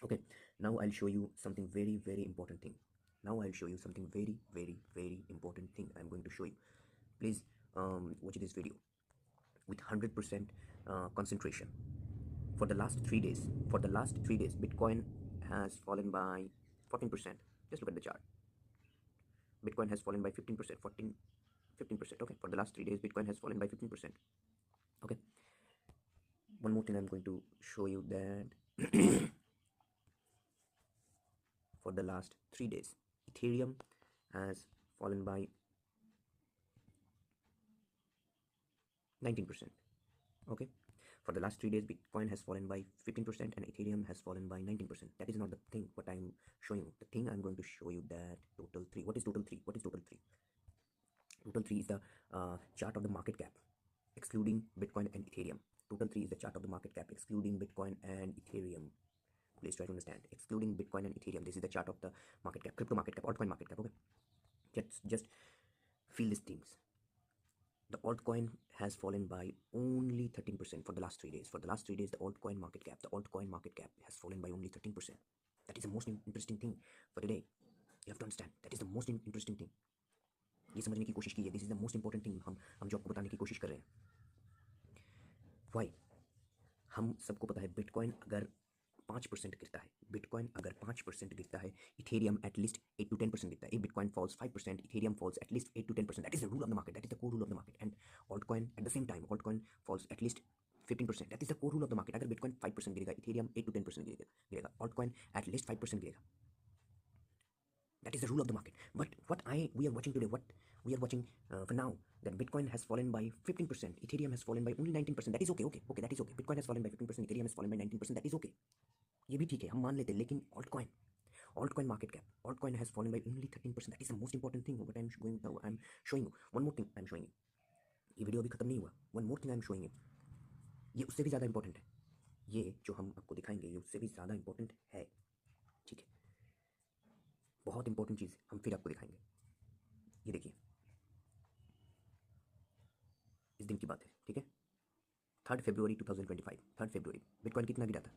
Okay, now I'll show you something very important thing. Now I'll show you something very important thing I'm going to show you. Please watch this video with 100% concentration. For the last 3 days, Bitcoin has fallen by 14%. Just look at the chart. Bitcoin has fallen by 15%, 15%. Okay, for the last 3 days, Bitcoin has fallen by 15%. Okay, one more thing I'm going to show you that for the last 3 days, Ethereum has fallen by 19%. Okay, for the last 3 days, Bitcoin has fallen by 15% and Ethereum has fallen by 19%. That is not the thing what I'm showing you. The thing I'm going to show you that total 3. What is total 3? What is total 3? Total 3 is the chart of the market cap excluding Bitcoin and Ethereum. Total 3 is the chart of the market cap excluding Bitcoin and Ethereum. Please try to understand. Excluding Bitcoin and Ethereum, this is the chart of the market cap, crypto market cap, altcoin market cap. Okay, just feel these things. The altcoin has fallen by only 13% for the last 3 days. For the last 3 days, the altcoin market cap has fallen by only 13%. That is the most interesting thing for today. You have to understand. That is the most interesting thing. ये समझने की कोशिश कीजिए. This is the most important thing. हम जो आपको बताने की कोशिश कर रहे हैं. Why? हम सबको पता है बिटकॉइन अगर 5% गिरता है, बिटकॉइन अगर 5% गिरता है, इथेरियम एटलीस्ट 8 to 10% गिरता है. If Bitcoin falls 5%, Ethereum falls at least 8 to 10%. That is the rule of the market. That is the core rule of the market. And altcoin at the same time, altcoin falls at least 15%. That is the core rule of the market. अगर Bitcoin 5% गिरेगा, Ethereum 8 to 10% गिरेगा, altcoin at least 5% गिरेगा. That is the rule of the market. But we are watching today, we are watching for now, that Bitcoin has fallen by 15%, Ethereum has fallen by only 19%. That is okay, that is okay. Bitcoin has fallen by 15%, Ethereum has fallen by 19%. That is okay. ये भी ठीक है, हम मान लेते हैं. लेकिन altcoin market cap, altcoin has fallen by only 13%. That is the most important thing. What I'm showing you. One more thing I'm showing you. ये वीडियो अभी खत्म नहीं हुआ. One more thing I'm showing you. ये उससे भी ज़्यादा important है. ये जो हम आपको दिखाएंगे ये उससे भी ज़्यादा इंपॉर्टेंट है. ठीक है, बहुत इंपॉर्टेंट चीज़ हम फिर आपको दिखाएंगे. ये देखिए, इस दिन की बात है. ठीक है, 3 फरवरी 2025. 3 फरवरी बिटकॉइन कितना गिरा था?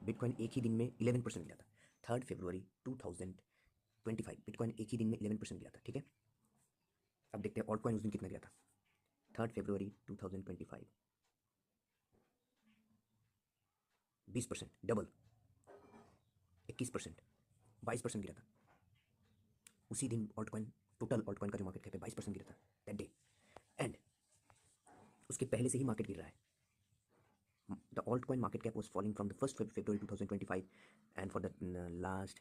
बिटकॉइन एक ही दिन में 11% गिरा था. 3 फरवरी 2025 बिटकॉइन एक ही दिन में 11% गिरा था. ठीक है, अब देखते हैं ऑल्टकॉइन उस दिन कितना गिरा था. 3 फरवरी 2025 20%, डबल. 21%, 22% गिरा था. उसी दिन ऑल्टकॉइन, टोटल ऑल्टकॉइन का जो मार्केट कैप है 22% गिरा था दैट डे. एंड उसके पहले से ही मार्केट गिर रहा है. The altcoin market cap was falling from the 1st February 2025, and for the last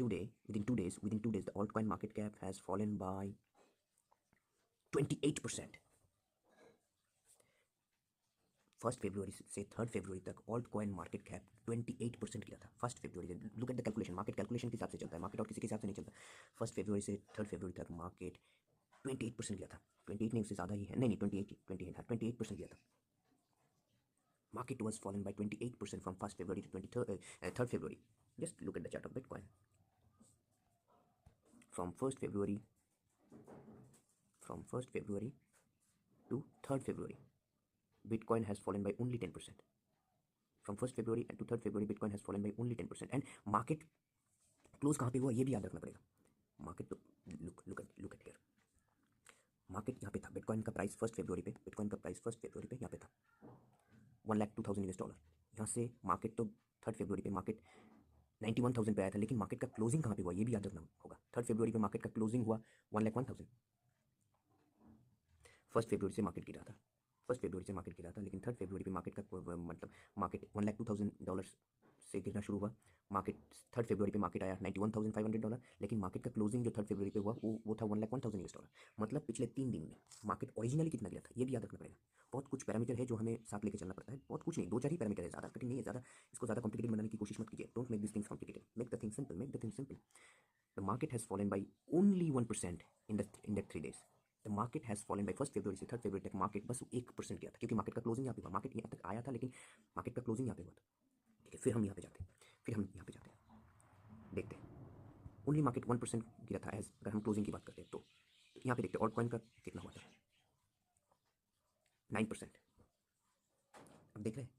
2 days, within 2 days, the altcoin market cap has fallen by 28%. 1st February से 3rd February तक altcoin market cap 28% गिरा था. 1st February से, look at the calculation, market calculation के हिसाब से चलता है, मार्केट और किसी के हिसाब से नहीं चलता. 1st February से 3rd February तक मार्केट 28% गिरा था. 28 नहीं, उससे ज़्यादा ही है. नहीं 28% गिरा था. Market was fallen by 28% from 1st February to 3rd February. Just look at the chart of Bitcoin. From 1st February to 3rd February, Bitcoin has fallen by only 10%. From 1st February to 3rd February, Bitcoin has fallen by only 10%. And market close कहाँ पे हुआ ये भी याद रखना पड़ेगा. Market तो look at here. Market यहाँ पे था. बिटकॉइन का प्राइस 1st February पे, बिटकॉइन का प्राइस 1st February पे यहाँ पे था $1,02,000. यहाँ से मार्केट तो 3rd February पे मार्केट 91,000 पे आया था. लेकिन मार्केट का क्लोजिंग कहाँ पे हुआ ये भी याद रखना होगा. 3rd February पे मार्केट का क्लोजिंग हुआ 1,01,000. 1st February से मार्केट गिरा था. 1st February से मार्केट गिरा था, लेकिन 3rd February पे मार्केट का मतलब मार्केट $1,02,000 से गिरना शुरू हुआ. मार्केट 3rd February पे मार्केट आया $91,500, लेकिन मार्केट का क्लोजिंग जो 3rd February पे हुआ वो था $1,01,000. मतलब पिछले 3 दिन में मार्केट ओरिजिनली कितना गिरा था ये भी याद रखना पड़ेगा. बहुत कुछ पैरामीटर है जो हमें साथ लेके चलना पड़ता है. बहुत कुछ नहीं, 2-4 ही पैरामीटर है, ज़्यादा कठिन नहीं है. ज़्यादा इसको ज़्यादा कॉम्प्लिकेटेड बनाने की कोशिश मत कीजिए. Don't make this things complicated, make the thing simple. The market has fallen by only 1% in that 3 days. The market has fallen by 1st February से 3rd February तक मार्केट बस 1% गया था, क्योंकि मार्केट का क्लोजिंग यहाँ पे हुआ. मार्केट यहाँ तक आया था लेकिन मार्केट का क्लोजिंग यहाँ पे हुआ था. ठीक है, फिर हम यहाँ पे जाते हैं, देखते हैं. ओनली मार्केट 1% गिरा था एज अगर हम क्लोजिंग की बात करते हैं. तो यहाँ पे देखते हैं ऑल्टकॉइन का कितना हुआ था. 9%. अब देख रहे हैं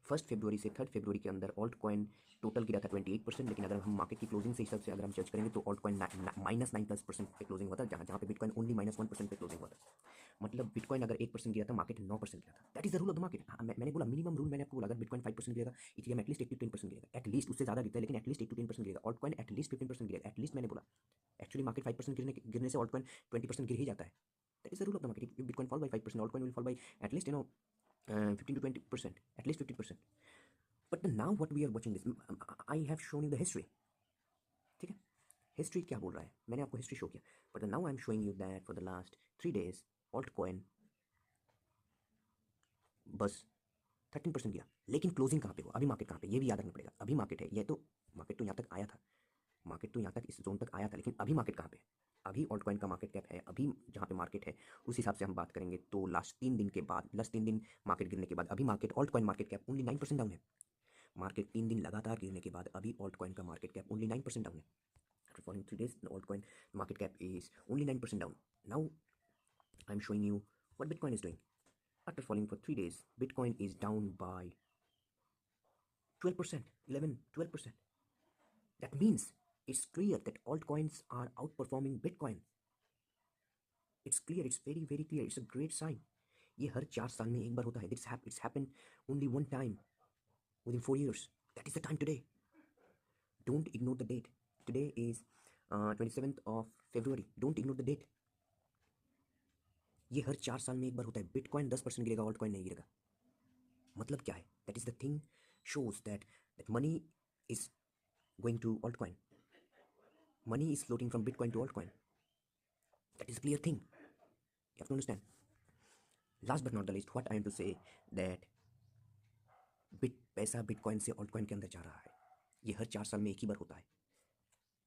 1 फरवरी से 3 फरवरी के अंदर ऑल्ट कॉइन टोटल गिरा था 28%, लेकिन अगर हम मार्केट की क्लोजिंग से हिसाब से अगर हम जज करेंगे तो ऑल्ट कॉइन -9% पे क्लोजिंग हुआ था, जहाँ पे बिटकॉइन ओनली -1% पे क्लोजिंग हुआ था। मतलब बिटकॉइन अगर 1% गिरा था, मार्केट 9% गिरा था। That is the rule of the market. मैंने बोला मिनिमम रूल, मैंने आपको बोला अगर बिटकॉइन 5% गिरेगा, इथेरियम एटलीस्ट 8 to 10% गिरेगा, एटलीस्ट उससे ज़्यादा गिरता है लेकिन एटलीस्ट 8 to 10% गिरेगा। ऑल्ट कॉइन एटलीस्ट 15% गिरेगा, एटलीस्ट मैंने बोला। एक्चुअली मार्केट 5% गिरने से ऑल्ट कॉइन 20% गिर ही जाता है। That is the rule of the market. If bitcoin fall by 5%, alt coin will fall by at least 15 to 20%, at least 15%। But now what we are watching this, I have shown you the history. ठीक है, history क्या बोल रहा है, मैंने आपको history show किया। But now I am showing you that for the last 3 days alt coin बस 13% गिरा, लेकिन क्लोजिंग कहाँ पे हुआ, अभी मार्केट कहाँ पे, ये भी याद रखना पड़ेगा। अभी मार्केट है, ये तो मार्केट तो यहाँ तक आया था, मार्केट तो यहाँ तक इस जोन तक आया था, लेकिन अभी मार्केट कहाँ पे है? अभी ऑल्ट कॉइन का मार्केट कैप है, अभी जहाँ पे मार्केट है उस हिसाब से हम बात करेंगे तो लास्ट 3 दिन के बाद, लास्ट 3 दिन मार्केट गिरने के बाद अभी market alt coin market cap only 9% down है। मार्केट 3 दिन लगातार गिरने के बाद अभी ऑल्ट कॉइन का मार्केट कैप ओनली 9% डाउन है। After falling 3 days, the altcoin market cap is only 9% down. Now I'm showing you what Bitcoin is doing. After falling for 3 days, Bitcoin is down by 12%, 11, 12%. That means it's clear that altcoins are outperforming Bitcoin. It's clear, it's very, very clear. It's a great sign. ये हर 4 साल में एक बार होता है. It's happened only one time within 4 years. That is the time today. Don't ignore the date. Today is 27th of February. Don't ignore the date. ये हर 4 साल में एक बार होता है. बिटकॉइन 10% गिरेगा, ऑल्ट कॉइन नहीं गिरेगा. मतलब क्या है? That is the thing shows that money is going to alt coin. Money is floating from bitcoin to alt coin. That is clear thing. You have to understand. Last but not the least, what I am to say that पैसा bitcoin से alt coin के अंदर जा रहा है. ये हर 4 साल में एक ही बार होता है.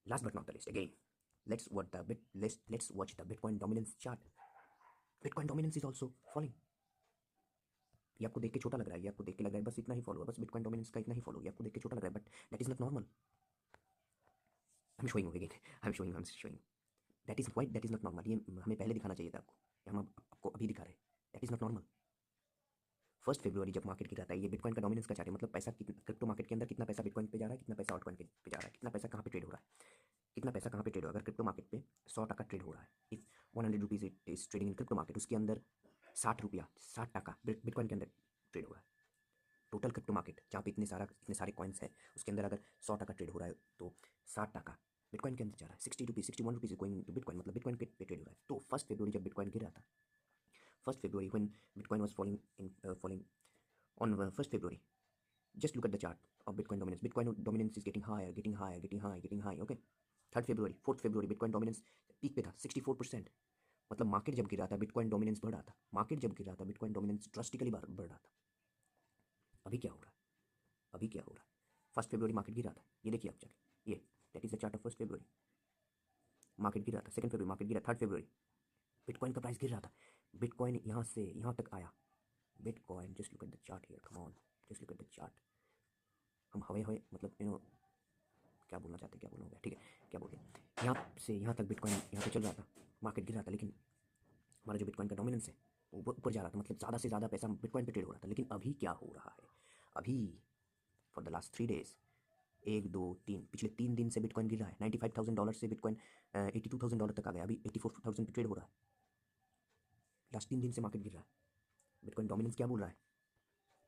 Last but not the list again, let's watch the Bitcoin dominance chart. Bitcoin dominance is also falling. ये आपको देख के छोटा लग रहा है, ये आपको देख के लग रहा है बस इतना ही फॉलो, बस बिटकॉइन डोमिनेंस का इतना ही फॉलो, ये आपको देख के छोटा लग रहा है, but that is not normal. I am showing again, I am showing that is why that is not normal. ये हमें पहले दिखाना चाहिए था आपको, हम आपको अभी दिखा रहे हैं. That is not normal. 1 फरवरी जब मार्केट गिरा था, ये बिटकॉइन का डोमिनेंस का चार्ट है. मतलब पैसा क्रिप्टो मार्केट के अंदर कितना पैसा बिटकॉइन पे जा रहा है, कितना पैसा ऑल्टकॉइन पे जा रहा है, कितना पैसा कहाँ पे ट्रेड हो रहा है, कितना पैसा कहाँ पे ट्रेड हो रहा है. अगर क्रिप्टो मार्केट पे 100 टका ट्रेड हो रहा है, if 100 rupees it is trading in crypto market, उसके अंदर 60 रुपया 60 टका बिटकॉइन के अंदर ट्रेड हो रहा है. टोटल क्रिप्टो मार्केट जहाँ पे इतने सारे कॉइन्स हैं, उसके अंदर अगर 100 टका ट्रेड हो रहा है तो 60 टका बिटकॉइन के अंदर जा रहा है. 60 rupees 61 rupees going to bitcoin, मतलब बिटकॉइन पे ट्रेड हो रहा है. तो 1 फरवरी जब बिटकॉइन गिर रहा था, 1 फरवरी when bitcoin was falling on 1st February, just look at the chart of Bitcoin dominance. Bitcoin dominance is getting higher. Okay. 3rd February, 4th February, Bitcoin dominance peak पे था 64%. मतलब मार्केट जब गिरा था बिटकॉइन डोमिनेंस बढ़ रहा था. Market जब गिरा था बिटकॉइन डोमिनेंस ड्रास्टिकली बढ़ रहा था. अभी क्या हो रहा है? अभी क्या हो रहा है? 1st फरवरी मार्केट गिरा था, ये देखिए आप जाके, ये that is the chart of 1st February. Market गिरा था. 2nd फरवरी मार्केट गिरा. 3rd फरवरी बिटकॉइन का प्राइस गिर रहा था. बिटकॉइन यहाँ से यहाँ तक आया. Bitcoin, just look at the chart here, come on, just look at the chart. हम हवे मतलब क्या बोलना चाहते हैं, क्या बोलना होगा, ठीक है, क्या बोल रहे हैं. यहाँ से यहाँ तक बिटकॉइन यहाँ पे चल रहा था, मार्केट गिर रहा था, लेकिन हमारा जो बिटकॉइन का डोमिनेंस है वो ऊपर जा रहा था. मतलब ज़्यादा से ज़्यादा पैसा बिटकॉइन पे ट्रेड हो रहा था. लेकिन अभी क्या हो रहा है? अभी फॉर द लास्ट 3 days, 1 2 3 पिछले 3 दिन से बिटकॉइन गिर रहा है. $95,000 से बिटकॉइन $82,000 तक आ गया. अभी 84,000 पे ट्रेड हो रहा है. लास्ट 3 दिन से मार्केट गिर रहा है. बिटकॉइन डोमिनेंस क्या बोल रहा है?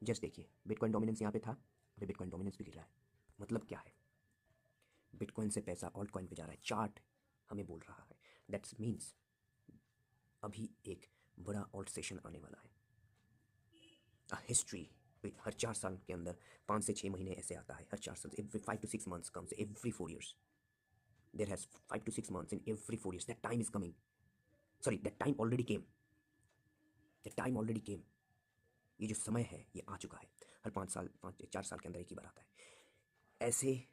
जस्ट देखिए, बिटकॉइन डोमिनेंस यहाँ पे था, अभी बिटकॉइन डोमिनेंस भी गिर रहा है. मतलब क्या है? बिटकॉइन से पैसा ऑल्ट कॉइन पे जा रहा है. चार्ट हमें बोल रहा है. दैट्स मीन्स अभी एक बड़ा ऑल्ट सेशन आने वाला है. हिस्ट्री हर 4 साल के अंदर 5 से 6 महीने ऐसे आता है. हर 4 साल, every 5 to 6 months comes every 4 years. There has 5 to 6 months in every 4 years. That time is coming. Sorry, that time already came. That time already came. ये जो समय है ये आ चुका है. हर 4 साल के अंदर एक ही बार आता है. ऐसे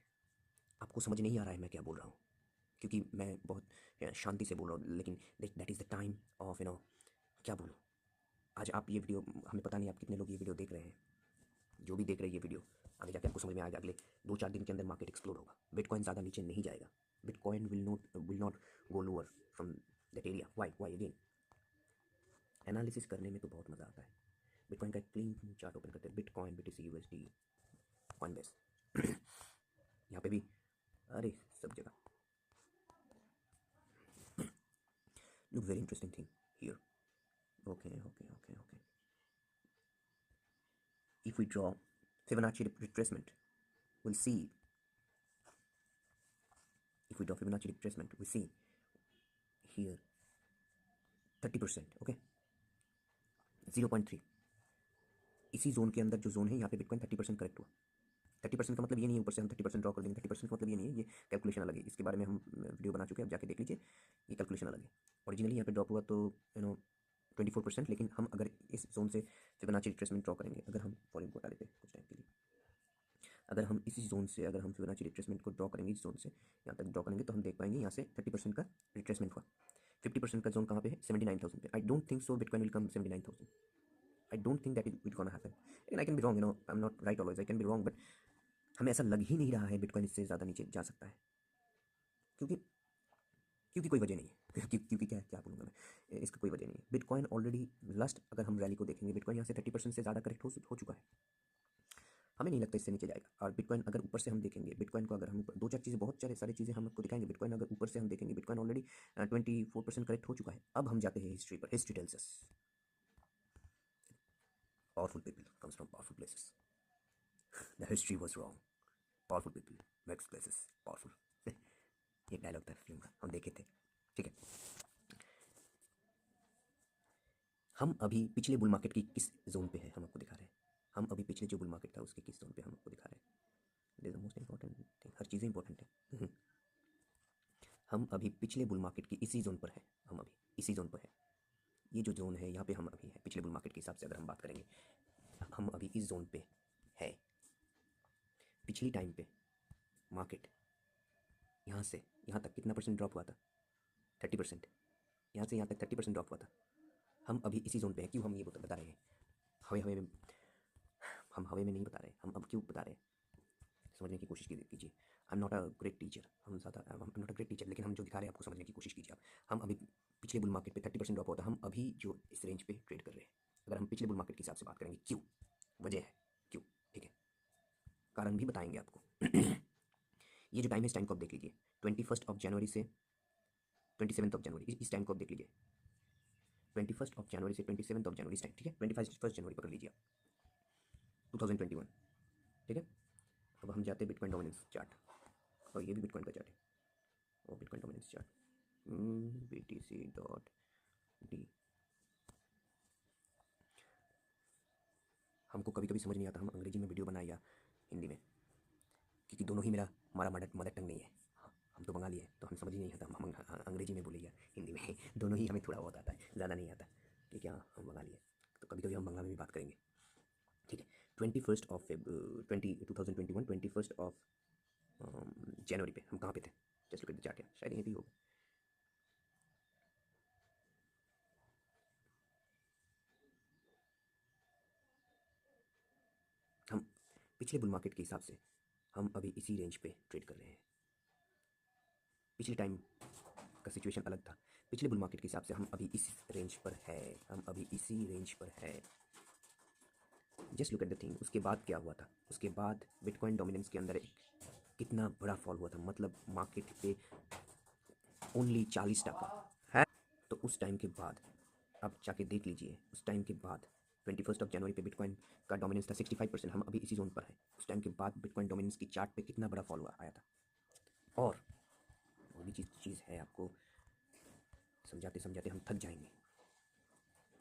आपको समझ नहीं आ रहा है मैं क्या बोल रहा हूँ, क्योंकि मैं बहुत शांति से बोल रहा हूँ, लेकिन that is the time of क्या बोलूँ. आज आप ये वीडियो, हमें पता नहीं आप कितने लोग ये वीडियो देख रहे हैं. जो भी देख रहे हैं ये वीडियो, आगे जाके आपको समझ में आएगा. अगले 2-4 दिन के अंदर मार्केट एक्सप्लोड होगा. बिटकॉइन ज़्यादा नीचे नहीं जाएगा. Bitcoin will not go lower from that area. Why again, analysis करने में तो बहुत मज़ा आता है, बिटकॉइन का क्लीन चार्ट ओपन करते हैं, बिटकॉइन BTC USD कॉइनबेस यहाँ पे भी, अरे सब जगह look very interesting thing here. Okay. If we draw Fibonacci retracement, we'll see. If we draw Fibonacci retracement, we see here 30%. Okay, 0.3. इसी जोन के अंदर जो जोन है यहाँ पे बिटकॉइन 30% करेक्ट हुआ. 30% का मतलब ये नहीं है ऊपर से हम 30% ड्रॉ कर देंगे. 30% का मतलब ये नहीं है, ये कैलकुलेशन अलग है. इसके बारे में हम वीडियो बना चुके हैं, आप जाके देख लीजिए. ये कैलकुलेशन अलग है. ओरिजिनली यहाँ पे ड्रॉप हुआ तो 24%, लेकिन हम अगर इस जोन से फिबोनाची रिट्रेसमेंट ड्रॉ करेंगे, अगर हम वॉल्यूम को हटा देते हैं कुछ टाइम के लिए, अगर हम इसी जोन से अगर हम फिबोनाची रिट्रेसमेंट को ड्रॉ करेंगे, इस जोन से यहाँ तक ड्रॉ करेंगे, तो हम देख पाएंगे यहाँ से 30% का रिट्रेसमेंट हुआ. 50% का जोन कहाँ पे है? 79,000 पे. I don't think so bitcoin will come 79,000. I don't think that it gonna happen. लेकिन I can be wrong, I am not right always, I can be wrong, but हमें ऐसा लग ही नहीं रहा है बिटकॉइन इससे ज़्यादा नीचे जा सकता है. क्योंकि क्योंकि कोई वजह नहीं है. क्योंकि क्या क्या बोलूँगा मैं, इसका कोई वजह नहीं है. बिटकॉइन ऑलरेडी लास्ट, अगर हम रैली को देखेंगे, बिटकॉइन यहाँ से 30% से ज़्यादा करेक्ट हो चुका है. हमें नहीं लगता इससे नीचे जाएगा. और बिटकॉइन अगर ऊपर से हम देखेंगे, बिटकॉइन को अगर हम दो चार चीज़ें, बहुत सारी चीज़ें हम आपको दिखाएंगे. बिटकॉइन अगर ऊपर से हम देखेंगे, बिटकॉइन ऑलरेडी 24% करेक्ट हो चुका है. अब हम जाते हैं हिस्ट्री पर. History tells us powerful people comes from powerful places. The history was wrong. Powerful people makes places powerful. ये डायलॉग था फिल्म का, हम देखे थे. ठीक है, हम अभी पिछले बुल मार्केट की किस जोन पे है हम आपको दिखा रहे हैं. हम अभी पिछले जो बुल मार्केट था उसके किस जोन पे हम आपको दिखा रहे हैं. This is the most important thing. हर चीज़ें इंपॉर्टेंट है. हम अभी पिछले बुल मार्केट की इसी जोन पर है. हम अभी इसी जोन पर है. ये जो जोन है यहाँ पे हम अभी है. पिछले बुल मार्केट के हिसाब से अगर हम बात करेंगे, हम अभी इस जोन पे है. पिछली टाइम पे मार्केट यहाँ से यहाँ तक कितना परसेंट ड्रॉप हुआ था? 30%. यहाँ से यहाँ तक 30% ड्रॉप हुआ था. हम अभी इसी जोन पे हैं. क्यों हम ये बता रहे हैं? हवे में हम हवे में नहीं बता रहे. हम अब क्यों बता रहे हैं, समझने की कोशिश कीजिए. आई am not a great teacher. हम ज़्यादा नॉट अ ग्रेट टीचर, लेकिन हम जो दिखा रहे हैं आपको समझने की कोशिश कीजिए आप. हम अभी पिछले बुल मार्केट पे 30% ड्रॉप होता है. हम अभी जो इस रेंज पे ट्रेड कर रहे हैं, अगर हम पिछले बुल मार्केट के हिसाब से बात करेंगे, क्यों, वजह है क्यों. ठीक है, कारण भी बताएंगे आपको. ये जो टाइम है, इस टाइम को आप देख लीजिए. 21 जनवरी से 27 जनवरी, इस टाइम को आप देख लीजिए. 21 जनवरी से 27 जनवरी इस टाइम. ठीक है, 21 जनवरी पकड़ लीजिए आप, 2021. ठीक है, अब हम जाते हैं बिटकॉइन डोमिनेंस चार्ट. और ये भी बिटकॉइन का चार्ट है, और बिटकॉइन डोमिनेंस चार्ट BTC.D. हमको कभी कभी समझ नहीं आता हम अंग्रेजी में वीडियो बनाए या हिंदी में, क्योंकि दोनों ही हमारा मदर टंग नहीं है. हम तो बंगाली है, तो हम समझ ही नहीं आता हम अंग्रेजी में बोले या हिंदी में. दोनों ही हमें थोड़ा बहुत आता है, ज़्यादा नहीं आता. ठीक है, हम बंगाली है, तो कभी कभी हम बंगाली में भी बात करेंगे. ठीक है, 2021 जनवरी पे हम कहाँ पे थे? Just look at the chart. शायद यहीं पे होगा. हम पिछले बुल मार्केट के हिसाब से हम अभी इसी रेंज पे ट्रेड कर रहे हैं. पिछले टाइम का सिचुएशन अलग था. पिछले बुल मार्केट के हिसाब से हम अभी इस रेंज पर है. हम अभी इसी रेंज पर है. Just look at the thing. उसके बाद क्या हुआ था? उसके बाद बिटकॉइन डोमिनेंस के अंदर एक कितना बड़ा फॉल हुआ था. मतलब मार्केट पे ओनली 40% है. तो उस टाइम के बाद आप जाके देख लीजिए, उस टाइम के बाद 21 जनवरी पे बिटकॉइन का डोमिनेंस था 65%. हम अभी इसी जोन पर है. उस टाइम के बाद बिटकॉइन डोमिनेंस की चार्ट पे कितना बड़ा फॉल आया था. और वो भी चीज़ है, आपको समझाते समझाते हम थक जाएंगे.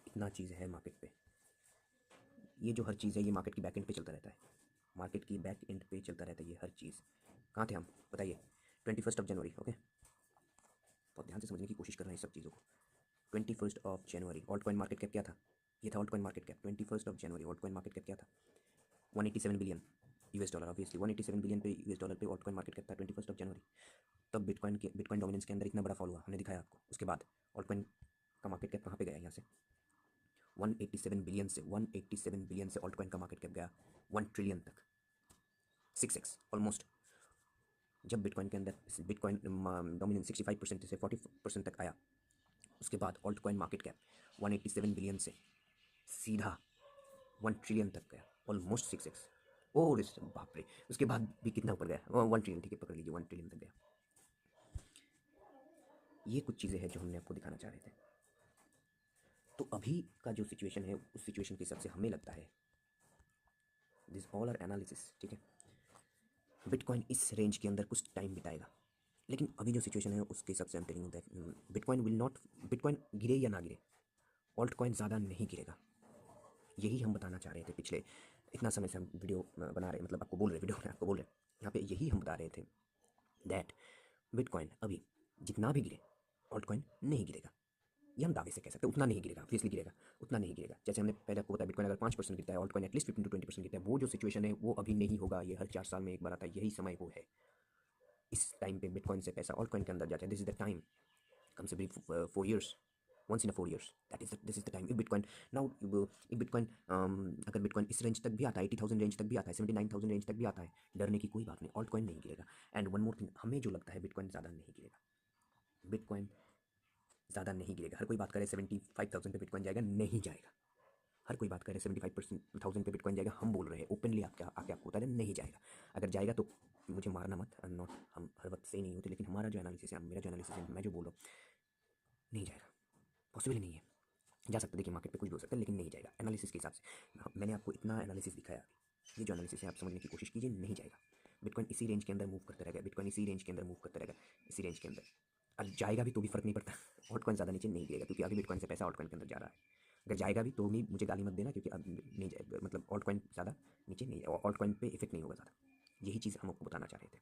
इतना चीज़ है मार्केट पे. ये जो हर चीज़ है, ये मार्केट की बैक एंड पे चलता रहता है. मार्केट की बैक एंड पे चलता रहता है ये हर चीज़. कहाँ थे हम, बताइए? 21 जनवरी. ओके, बहुत ध्यान से समझने की कोशिश कर रहे हैं सब चीज़ों को. 21 जनवरी ऑल्ट कॉइन मार्केट कैप क्या था? ये था ऑल्ट कॉइन मार्केट कैप. 21 जनवरी ऑल्ट कॉइन मार्केट कैप क्या था? 187 billion US dollar. Obviously 187 billion पे US डॉलर पे ऑल्ट कॉइन मार्केट कैप था 21 जनवरी. तब बिटकॉइन डोमिनेंस के अंदर इतना बड़ा फॉल हुआ, हमने दिखाया आपको. उसके बाद ऑल्ट कॉइन का मार्केट कैप कहाँ पे गया? यहाँ से 187 बिलियन से 187 बिलियन से ऑल्ट कॉइन का मार्केट कैप गया 1 ट्रिलियन तक. 6x almost. जब बिटकॉइन के अंदर बिटकॉइन डोमिनेंस 65% से 40% तक आया, उसके बाद alt coin market cap 187 billion से सीधा 1 ट्रिलियन तक गया, ऑलमोस्ट 6x। और इस बाप रे, उसके बाद भी कितना ऊपर गया, 1 ट्रिलियन, ठीक है पकड़ लीजिए, 1 ट्रिलियन तक गया। ये कुछ चीज़ें हैं जो हमने आपको दिखाना चाह रहे थे। तो अभी का जो सिचुएशन है, उस सिचुएशन के हिसाब से हमें लगता है, दिस ऑल आर एनालिसिस, ठीक है, बिटकॉइन इस रेंज के अंदर कुछ टाइम बिताएगा। लेकिन अभी जो सिचुएशन है उसके हिसाब से हम telling that bitcoin will not, bitcoin गिरे या ना गिरे, ऑल्ट कॉइन ज़्यादा नहीं गिरेगा। यही हम बताना चाह रहे थे पिछले इतना समय से हम वीडियो बना रहे, मतलब आपको बोल रहे, वीडियो में आपको बोल रहे, यहाँ पे यही हम बता रहे थे दैट बिटकॉइन अभी जितना भी गिरे, ऑल्ट कॉइन नहीं गिरेगा। ये हम दावे से कह सकते हैं, उतना नहीं गिरेगा, ऑब्वियसली गिरेगा, उतना नहीं गिरेगा। जैसे हमने पहले आपको बताया, बिटकॉइन अगर 5% गिरता है, ऑल्ट कॉइन एटलीस्ट 15 to 20% गिरता है। वो जो सिचुएशन है वो अभी नहीं होगा, ये हर 4 साल में एक बार आता है, यही समय वो है। इस टाइम पे बिटकॉइन से पैसा ऑल्ट कॉइन के अंदर जाता है। दिस इज द टाइम, कम से भी 4 years, once in a 4 years, this is the time। if bitcoin now, if bitcoin अगर बिटकॉइन इस रेंज तक भी आता है, 80,000 रेंज तक भी आता है, 79,000 रेंज तक भी आता है, डरने की कोई बात नहीं, ऑल्ट कॉइन नहीं गिरेगा। एंड वन मोर थिंग, हमें जो लगता है बिटकॉइन ज़्यादा नहीं गिरेगा, बिटकॉइन ज़्यादा नहीं गिरेगा। हर कोई बात करे 75,000 पे बिटकॉइन जाएगा, नहीं जाएगा। हर कोई बात करे 75,000 पे बिटकॉइन जाएगा, हम बोल रहे हैं ओपनली आपके आके आपको बता रहे नहीं जाएगा। अगर जाएगा तो मुझे मारना मत, नॉट, हम हर वक्त सही नहीं होते, लेकिन हमारा जो एनालिसिस है, मेरा जो एनालिसिस है, मैं जो बोल रहा हूँ, नहीं जाएगा, पॉसिबल नहीं है। जा सकता है, देखिए मार्केट पे कुछ भी हो सकता है, लेकिन नहीं जाएगा एनालिसिस के हिसाब से। मैंने आपको इतना एनालिसिस दिखाया, ये जो एनालिसिस है आप समझने की कोशिश कीजिए, नहीं जाएगा। बिटकॉइन इसी रेंज के अंदर मूव करता रहेगा, बिटकॉइन इसी रेंज के अंदर मूव करता रहेगा, इसी रेंज के अंदर। और जाएगा भी तो भी फर्क नहीं पड़ता, ऑल्ट कॉइन ज़्यादा नीचे नहीं गिरेगा, क्योंकि अभी बिटकॉइन से पैसा ऑल्ट कॉइन के अंदर जा रहा है। अगर जाएगा भी तो भी मुझे गाली मत देना, क्योंकि अब नहीं जाएगा, मतलब ऑल्ट कॉइन ज़्यादा नीचे नहीं, ऑल्ट कॉइन पे इफेक्ट नहीं होगा ज़्यादा। यही चीज़ हम आपको बताना चाह रहे थे।